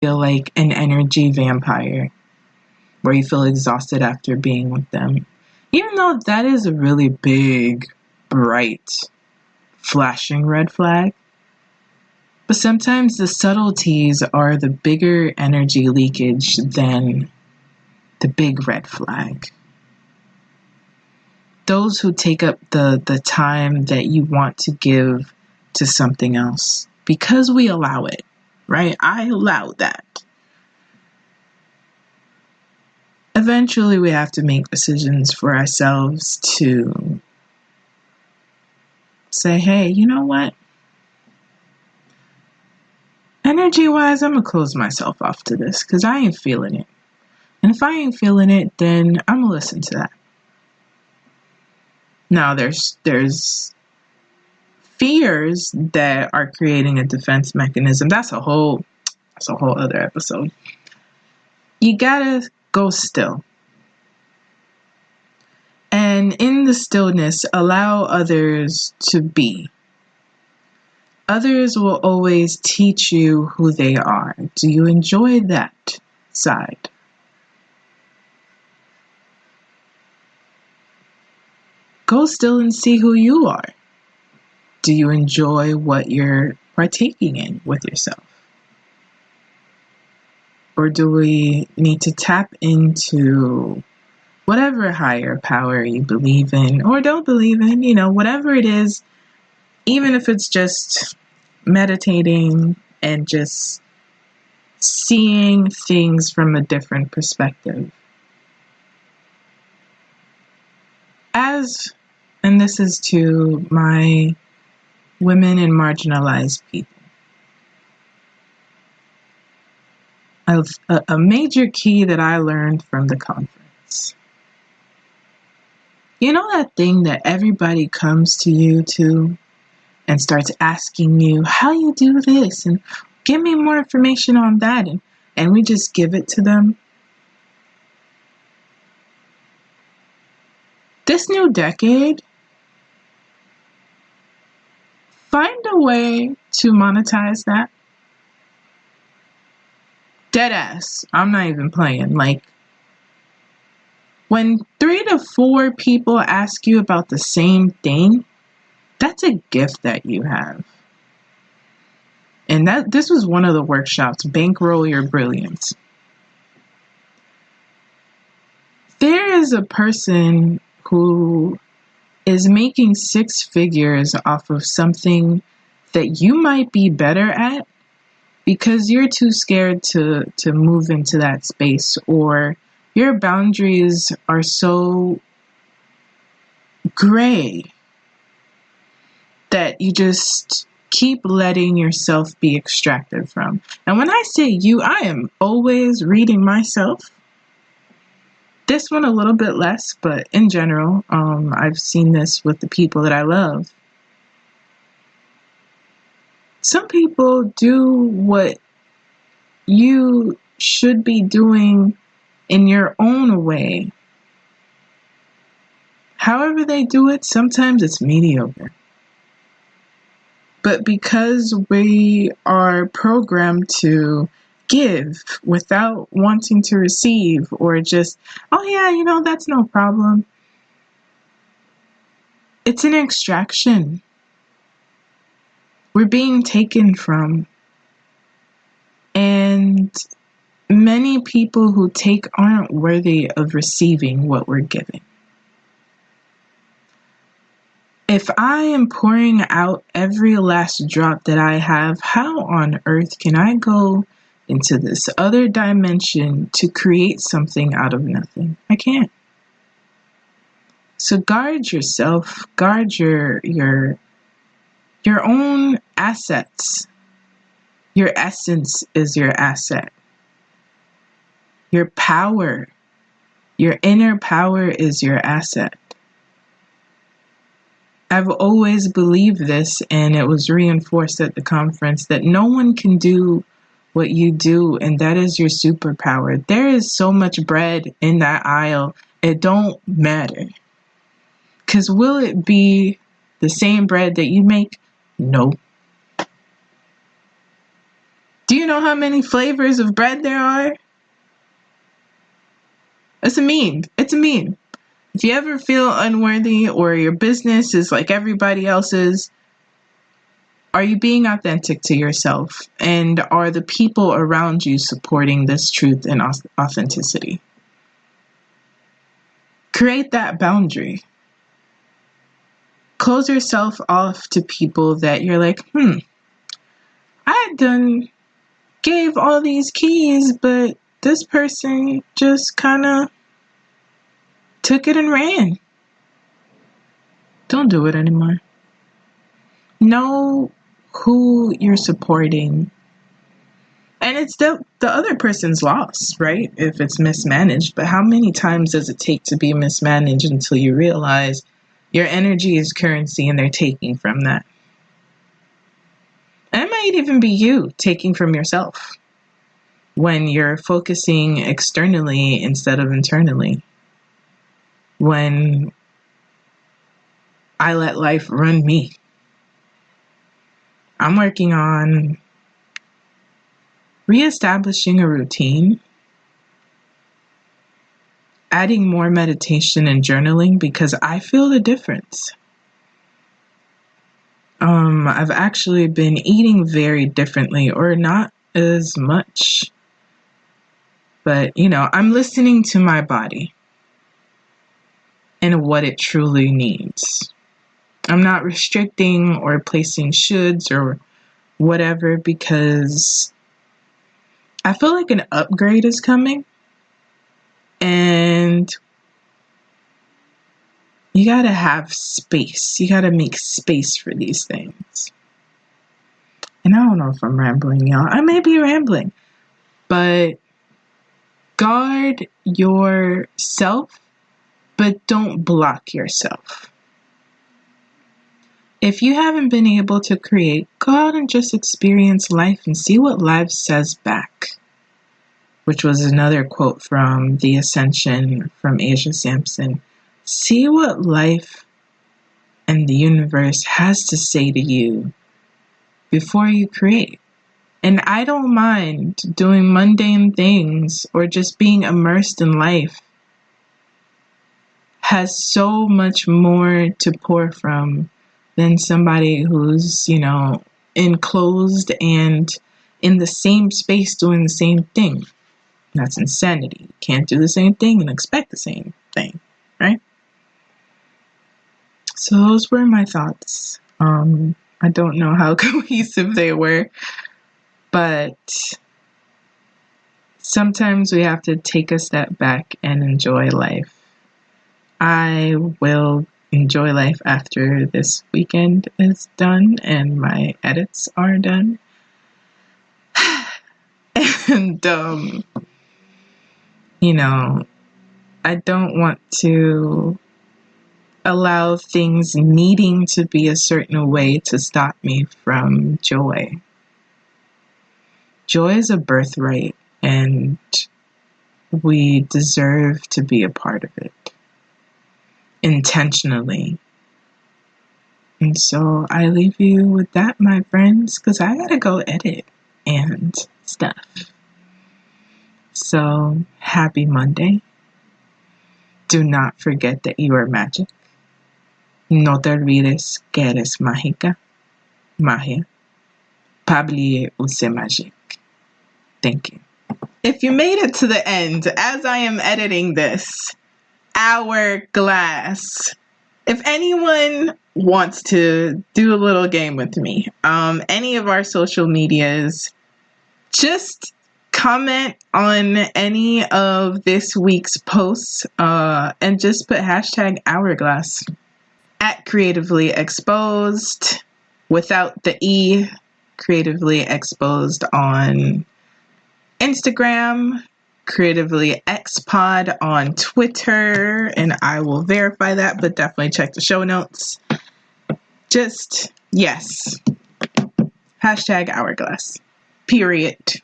feel like an energy vampire, where you feel exhausted after being with them. Even though that is a really big, bright, flashing red flag. But sometimes the subtleties are the bigger energy leakage than the big red flag. Those who take up the time that you want to give to something else, because we allow it, right? I allow that. Eventually, we have to make decisions for ourselves to say, hey, you know what? Energy-wise, I'm going to close myself off to this because I ain't feeling it. And if I ain't feeling it, then I'm going to listen to that. Now, there's fears that are creating a defense mechanism. That's a whole other episode. You gotta go still. And in the stillness, allow others to be. Others will always teach you who they are. Do you enjoy that side? Go still and see who you are. Do you enjoy what you're partaking in with yourself? Or do we need to tap into whatever higher power you believe in or don't believe in, whatever it is, even if it's just meditating and just seeing things from a different perspective. And this is to my women and marginalized people. A major key that I learned from the conference. You know that thing that everybody comes to you to and starts asking you how you do this and give me more information on that, and we just give it to them? This new decade, find a way to monetize that. Deadass. I'm not even playing. Like, when 3 to 4 people ask you about the same thing, that's a gift that you have. And this was one of the workshops, Bankroll Your Brilliance. There is a person who is making 6 figures off of something that you might be better at because you're too scared to move into that space, or your boundaries are so gray that you just keep letting yourself be extracted from. And when I say you, I am always reading myself. This one a little bit less, but in general, I've seen this with the people that I love. Some people do what you should be doing in your own way. However they do it, sometimes it's mediocre. But because we are programmed to give without wanting to receive, or just, oh yeah, that's no problem. It's an extraction. We're being taken from. And many people who take aren't worthy of receiving what we're giving. If I am pouring out every last drop that I have, how on earth can I go into this other dimension to create something out of nothing? I can't. So guard yourself, guard your own assets. Your essence is your asset. Your power, your inner power is your asset. I've always believed this, and it was reinforced at the conference, that no one can do what you do, and that is your superpower. There is so much bread in that aisle, it don't matter. Because will it be the same bread that you make? No. Do you know how many flavors of bread there are? It's a meme. It's a meme. If you ever feel unworthy or your business is like everybody else's, are you being authentic to yourself? And are the people around you supporting this truth and authenticity? Create that boundary. Close yourself off to people that you're like, I done gave all these keys, but this person just kind of took it and ran. Don't do it anymore. Know who you're supporting. And it's the other person's loss, right? If it's mismanaged. But how many times does it take to be mismanaged until you realize your energy is currency and they're taking from that? And it might even be you taking from yourself when you're focusing externally instead of internally. When I let life run me. I'm working on reestablishing a routine, adding more meditation and journaling because I feel the difference. I've actually been eating very differently, or not as much. But, I'm listening to my body and what it truly needs. I'm not restricting or placing shoulds or whatever because I feel like an upgrade is coming. And you gotta have space. You gotta make space for these things. And I don't know if I'm rambling, y'all. I may be rambling. But guard yourself, but don't block yourself. If you haven't been able to create, go out and just experience life and see what life says back. Which was another quote from The Ascension from Asia Sampson. See what life and the universe has to say to you before you create. And I don't mind doing mundane things or just being immersed in life. Has so much more to pour from than somebody who's, enclosed and in the same space doing the same thing. That's insanity. You can't do the same thing and expect the same thing, right? So those were my thoughts. I don't know how cohesive they were, but sometimes we have to take a step back and enjoy life. I will enjoy life after this weekend is done and my edits are done. And, I don't want to allow things needing to be a certain way to stop me from joy. Joy is a birthright, and we deserve to be a part of it intentionally. And so I leave you with that, my friends, because I gotta go edit and stuff. So happy Monday. Do not forget that you are magic. No te olvides que eres mágica. Magia. 𝗬𝗑𝗦 𝗦𝗨𝗕𝗠𝗠𝗦. Thank you. If you made it to the end, as I am editing this, hourglass. If anyone wants to do a little game with me, any of our social medias, just comment on any of this week's posts and just put #hourglass at Creatively Exposed without the E, Creatively Exposed on Instagram, Creatively XPod on Twitter, and I will verify that, but definitely check the show notes. Just, yes. #hourglass. Period.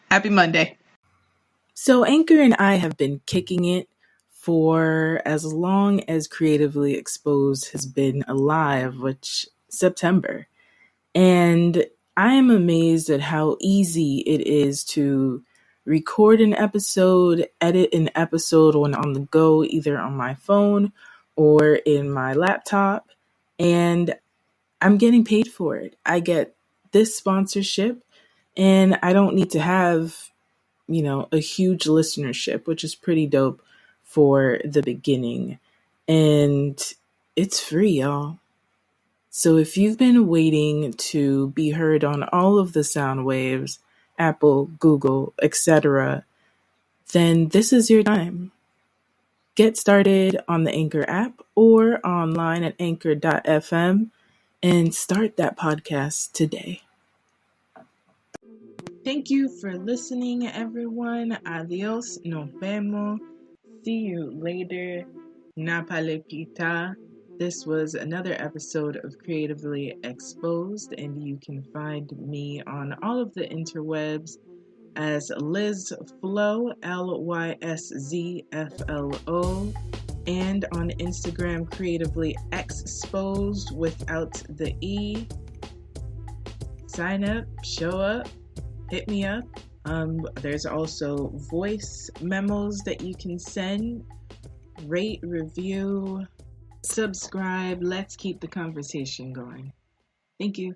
Happy Monday. So Anchor and I have been kicking it for as long as Creatively Exposed has been alive, which September. And I am amazed at how easy it is to record an episode, edit an episode when on the go, either on my phone or in my laptop, and I'm getting paid for it. I get this sponsorship, and I don't need to have, a huge listenership, which is pretty dope for the beginning. And it's free, y'all. So if you've been waiting to be heard on all of the sound waves, Apple, Google, etc., then this is your time. Get started on the Anchor app or online at anchor.fm and start that podcast today. Thank you for listening, everyone. Adios, nos vemos. See you later. 𝗦𝗡𝗧𝗧𝗧. This was another episode of Creatively Exposed, and you can find me on all of the interwebs as Liz Flow, LYSZFLO, and on Instagram, Creatively Exposed without the E. Sign up, show up, hit me up. There's also voice memos that you can send. Rate, review, subscribe. Let's keep the conversation going. Thank you.